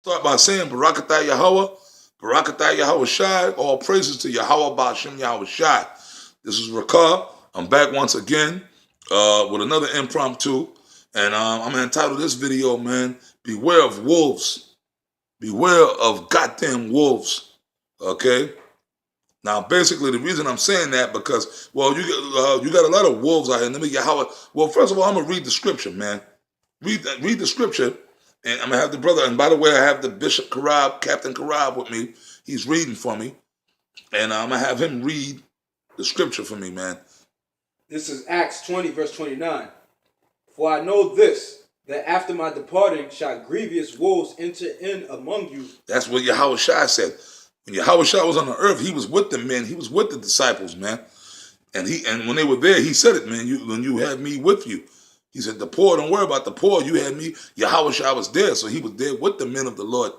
Start by saying Barakatah Yahweh, Barakatah Yahweh Shai, all praises to Yahweh Ba'ashem Yahweh Shai. This is Rakah. I'm back once again with another impromptu. And I'm going to entitle this video, man, Beware of Wolves. Beware of goddamn wolves. Okay? Now, basically, the reason I'm saying that because, well, you got a lot of wolves out here. Let me get how. Well, first of all, I'm gonna read the scripture, man. Read the scripture, and I'm gonna have the brother. And by the way, I have the Bishop Karab, Captain Karab, with me. He's reading for me, and I'm gonna have him read the scripture for me, man. This is Acts 20, verse 29. For I know this, that after my departing shall grievous wolves enter in among you. That's what Yahweh Shai said. When Yahweh Shai was on the earth, he was with the men. He was with the disciples, man. And when they were there, he said it, man. When you had me with you, he said, the poor, don't worry about the poor. You had me. Yahweh Shai was there. So he was there with the men of the Lord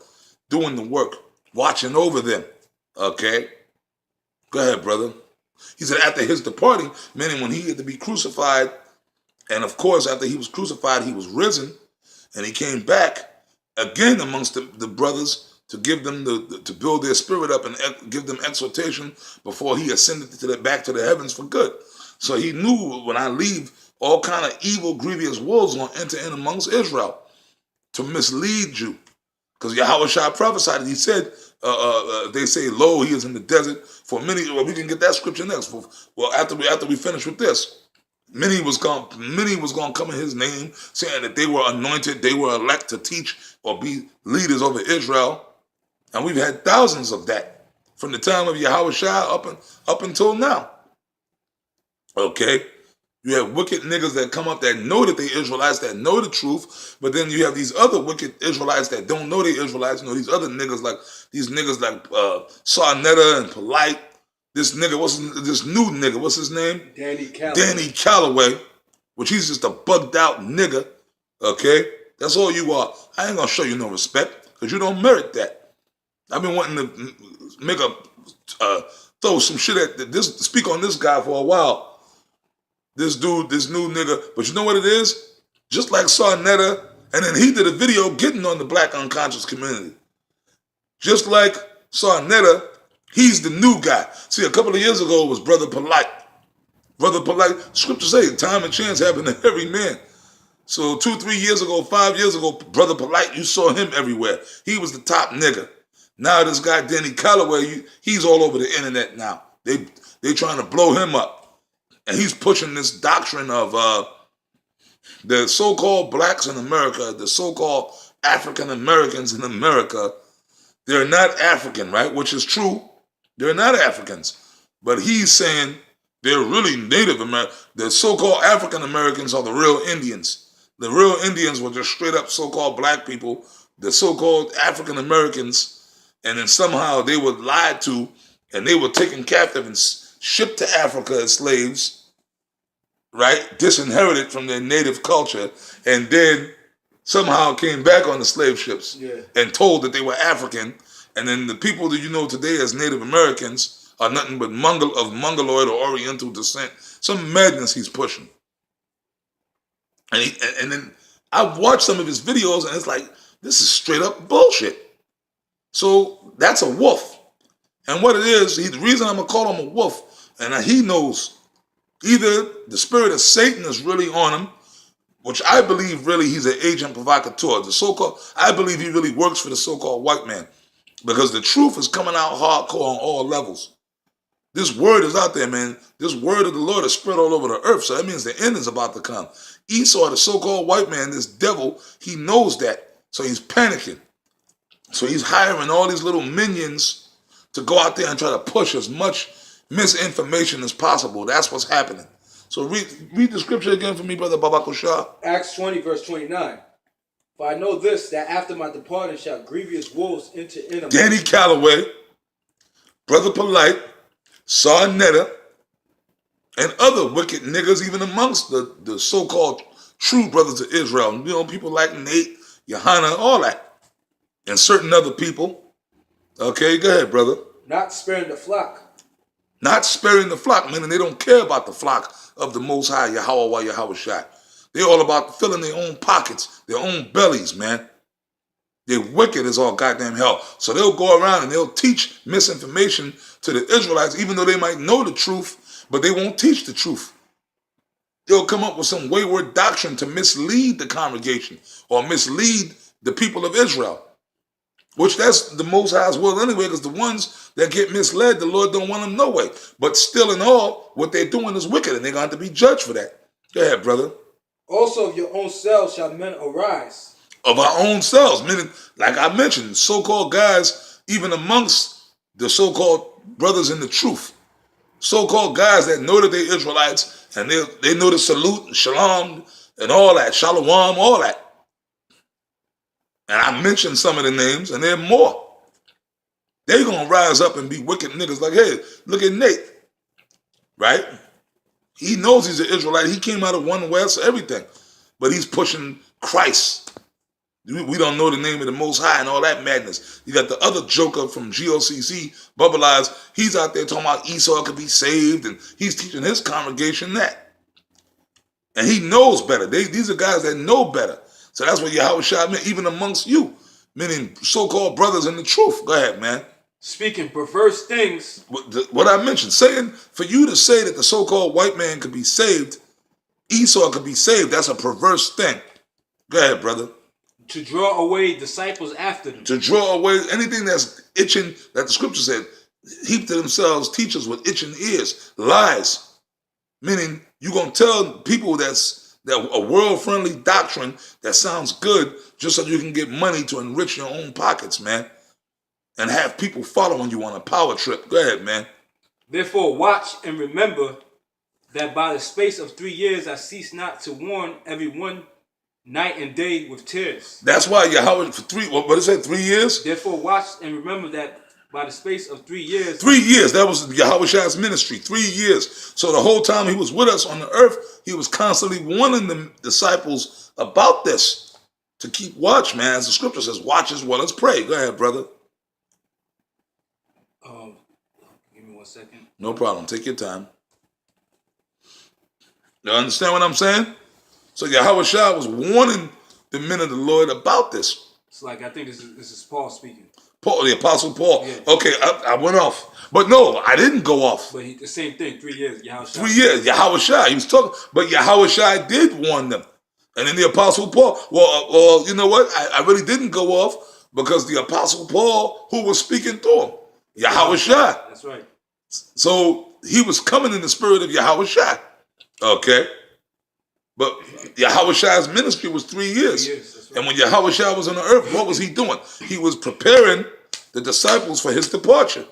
doing the work, watching over them. Okay? Go ahead, brother. He said after his departing, meaning when he had to be crucified, and of course, after he was crucified, he was risen, and he came back again amongst the brothers to give them to build their spirit up and give them exhortation before he ascended back to the heavens for good. So he knew when I leave, all kind of evil, grievous wolves will enter in amongst Israel to mislead you. Because Yahweh Shai prophesied, he said, they say, lo, he is in the desert for many. Well, we can get that scripture next. Well, after we finish with this, many was going to come in his name, saying that they were anointed, they were elect to teach or be leaders over Israel. And we've had thousands of that from the time of Yahweh Shai up until now. Okay? You have wicked niggas that come up that know that they Israelites, that know the truth, but then you have these other wicked Israelites that don't know they Israelites. You know, these other niggas like Sarnetta and Polite. This nigga, this new nigga, what's his name? Danny Calloway, which he's just a bugged out nigga. Okay? That's all you are. I ain't gonna show you no respect, because you don't merit that. I've been wanting to make throw some shit at this, speak on this guy for a while. This dude, this new nigga. But you know what it is? Just like Sarnetta, and then he did a video getting on the black unconscious community. Just like Sarnetta, he's the new guy. See, a couple of years ago it was Brother Polite. Brother Polite, scripture say, time and chance happen to every man. So 2, 3 years ago, 5 years ago, Brother Polite, you saw him everywhere. He was the top nigga. Now this guy Danny Calloway, he's all over the internet now. They trying to blow him up. And he's pushing this doctrine of the so-called blacks in America, the so-called African Americans in America. They're not African, right? Which is true. They're not Africans. But he's saying they're really Native American. The so-called African Americans are the real Indians. The real Indians were just straight up so-called black people. The so-called African Americans, and then somehow they were lied to, and they were taken captive and shipped to Africa as slaves, right? Disinherited from their native culture, and then somehow came back on the slave ships and told that they were African. And then the people that you know today as Native Americans are nothing but Mongoloid or Oriental descent. Some madness he's pushing. And then I've watched some of his videos, and it's like, this is straight up bullshit. So that's a wolf. And what it is, the reason I'm going to call him a wolf, and he knows either the spirit of Satan is really on him, which I believe really he's an agent provocateur. I believe he really works for the so-called white man, because the truth is coming out hardcore on all levels. This word is out there, man. This word of the Lord is spread all over the earth, so that means the end is about to come. Esau, the so-called white man, this devil, he knows that, so he's panicking. So he's hiring all these little minions to go out there and try to push as much misinformation as possible. That's what's happening. So read the scripture again for me, Brother Babakosha. Acts 20, verse 29. For I know this, that after my departing shall grievous wolves enter in among Danny Calloway, Brother Polite, Sarnetta, and other wicked niggas, even amongst the so-called true brothers of Israel. You know, people like Nate, Johanna, all that. And certain other people. Okay, go ahead, brother. Not sparing the flock. Not sparing the flock, meaning they don't care about the flock of the Most High, Yahweh, Yahweh Shai. They're all about filling their own pockets, their own bellies, man. They're wicked as all goddamn hell. So they'll go around and they'll teach misinformation to the Israelites, even though they might know the truth, but they won't teach the truth. They'll come up with some wayward doctrine to mislead the congregation or mislead the people of Israel, which that's the Most High's will anyway, because the ones that get misled, the Lord don't want them no way. But still in all, what they're doing is wicked, and they're going to have to be judged for that. Go ahead, brother. Also of your own selves shall men arise. Of our own selves, meaning, like I mentioned, so-called guys, even amongst the so-called brothers in the truth, so-called guys that know that they're Israelites, and they know the salute, and shalom, and all that, shalom, all that. And I mentioned some of the names, and there are more. They're going to rise up and be wicked niggas like, hey, look at Nate, right? He knows he's an Israelite. He came out of one West, everything. But he's pushing Christ. We don't know the name of the Most High and all that madness. You got the other joker from GOCC, Bubble Eyes. He's out there talking about Esau could be saved, and he's teaching his congregation that. And he knows better. These are guys that know better. So that's what Yahweh Shai meant, even amongst you, meaning so-called brothers in the truth. Go ahead, man. Speaking perverse things. What I mentioned, saying, for you to say that the so-called white man could be saved, Esau could be saved, that's a perverse thing. Go ahead, brother. To draw away disciples after them. To draw away anything that's itching, that the scripture said, heap to themselves teachers with itching ears. Lies. Meaning, you're going to tell people that a world-friendly doctrine that sounds good just so you can get money to enrich your own pockets, man. And have people following you on a power trip. Go ahead, man. Therefore, watch and remember that by the space of 3 years I cease not to warn everyone night and day with tears. That's why Yahweh for what did it say, 3 years? Therefore, watch and remember that by the space of 3 years. 3 years, that was Yahweh Shai's ministry, 3 years. So the whole time he was with us on the earth, he was constantly warning the disciples about this. To keep watch, man. As the scripture says, watch as well as pray. Go ahead, brother. Give me 1 second. No problem. Take your time. You understand what I'm saying? So Yahweh Shai was warning the men of the Lord about this. It's like, I think this is Paul speaking. Paul, the Apostle Paul. Yeah. Okay, I went off. But no, I didn't go off. But the same thing, 3 years. Yahweh Shai. 3 years, Yahweh Shai. He was talking, but Yahweh Shai did warn them. And then the Apostle Paul, well, you know what? I really didn't go off because the Apostle Paul, who was speaking to him, Yahweh Shai. That's right. So he was coming in the spirit of Yahweh Shai. Okay? But Yahweh Shai's ministry was 3 years. 3 years, that's right. And when Yahweh Shai was on the earth, what was he doing? He was preparing the disciples for his departure.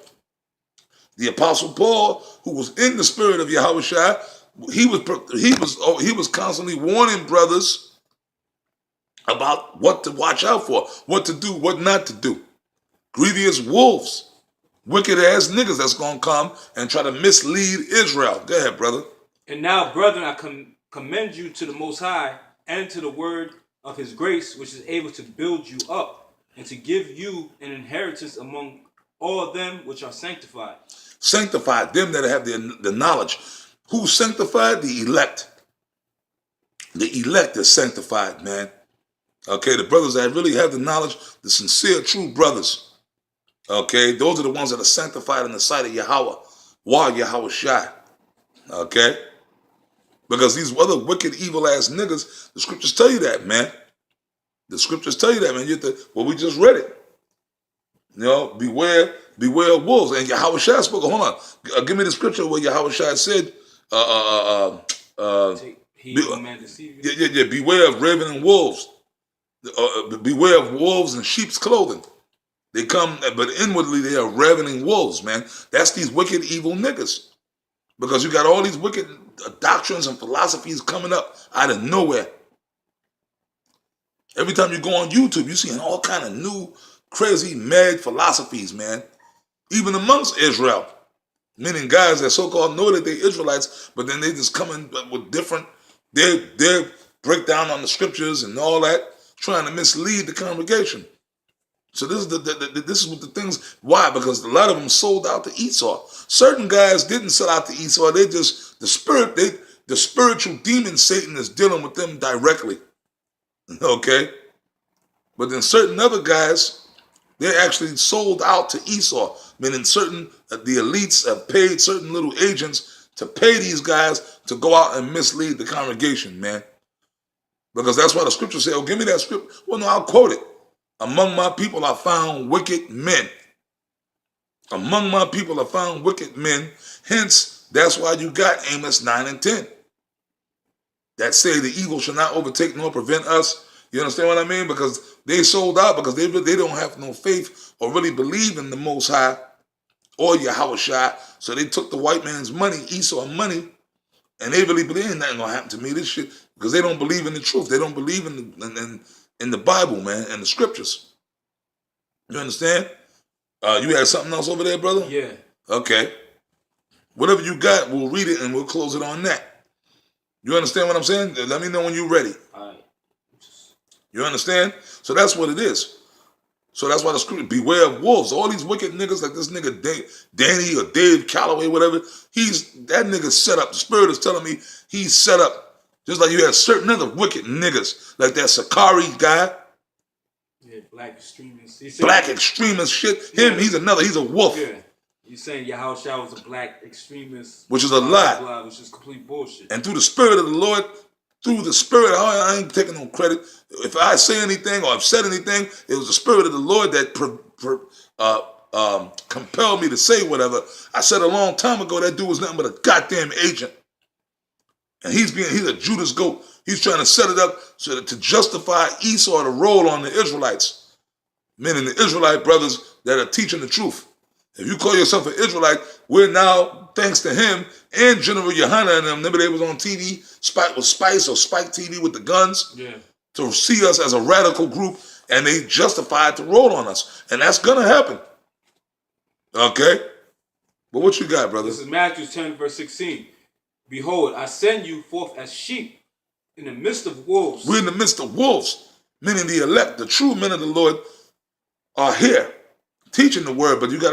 The Apostle Paul, who was in the spirit of Yahweh Shai, he was constantly warning brothers about what to watch out for, what to do, what not to do. Grievous wolves, wicked ass niggas that's gonna come and try to mislead Israel. Go ahead, brother. And now, brethren, I commend you to the Most High and to the word of his grace, which is able to build you up and to give you an inheritance among all them which are sanctified. Sanctified, them that have the knowledge. Who's sanctified? The elect. The elect is sanctified, man. Okay, the brothers that really have the knowledge, the sincere, true brothers. Okay, those are the ones that are sanctified in the sight of Yahweh, while Yahweh Shai. Okay? Because these other wicked, evil-ass niggas, the scriptures tell you that, man. The scriptures tell you that, man. We just read it. You know, beware of wolves. And Yahweh Shai spoke, hold on. Give me the scripture where Yahweh Shai said, Take heed no man deceive you. yeah, beware of ravening wolves. Beware of wolves in sheep's clothing. They come, but inwardly they are ravening wolves, man. That's these wicked, evil niggas. Because you got all these wicked doctrines and philosophies coming up out of nowhere. Every time you go on YouTube, you're seeing all kind of new, crazy, mad philosophies, man. Even amongst Israel. Meaning guys that so-called know that they're Israelites, but then they just come in with different, their breakdown on the scriptures and all that, trying to mislead the congregation. So this is what the things, why? Because a lot of them sold out to Esau. Certain guys didn't sell out to Esau. They just, the spiritual demon Satan is dealing with them directly. Okay? But then certain other guys, they're actually sold out to Esau. Meaning certain, the elites have paid certain little agents to pay these guys to go out and mislead the congregation, man. Because that's why the scripture says, oh, give me that scripture. Well, no, I'll quote it. Among my people I found wicked men. Among my people I found wicked men. Hence, that's why you got Amos 9 and 10. That say the evil shall not overtake nor prevent us. You understand what I mean? Because they sold out because they don't have no faith or really believe in the Most High or Yahushua. So they took the white man's money, Esau money, and they really believe ain't nothing gonna happen to me. This shit, because they don't believe in the truth. They don't believe in the Bible, man, and the scriptures. You understand? You had something else over there, brother? Yeah. Okay. Whatever you got, we'll read it and we'll close it on that. You understand what I'm saying? Let me know when you're ready. All right. You understand? So that's what it is. So that's why the scripture, beware of wolves. All these wicked niggas like this nigga Danny or Dave Calloway, whatever, that nigga set up. The spirit is telling me he's set up. Just like you had certain other wicked niggas, like that Sakari guy. Yeah, black extremist. Black extremist shit. Him, Yeah. he's a wolf. Yeah. You saying Yahushua was a black extremist. Which is a lie. Which is complete bullshit. And through the spirit of the Lord, I ain't taking no credit. If I say anything or I've said anything, it was the spirit of the Lord that compelled me to say whatever. I said a long time ago that dude was nothing but a goddamn agent. And he's a Judas goat. He's trying to set it up so that to justify Esau to roll on the Israelites. Meaning the Israelite brothers that are teaching the truth. If you call yourself an Israelite, we're now, thanks to him and General Yohana and them, remember they was on TV, Spike TV with the guns, to see us as a radical group, and they justified to roll on us. And that's going to happen. Okay? But what you got, brother? This is Matthew 10, verse 16. Behold, I send you forth as sheep in the midst of wolves. We're in the midst of wolves, meaning the elect, the true men of the Lord are here, teaching the word, but you got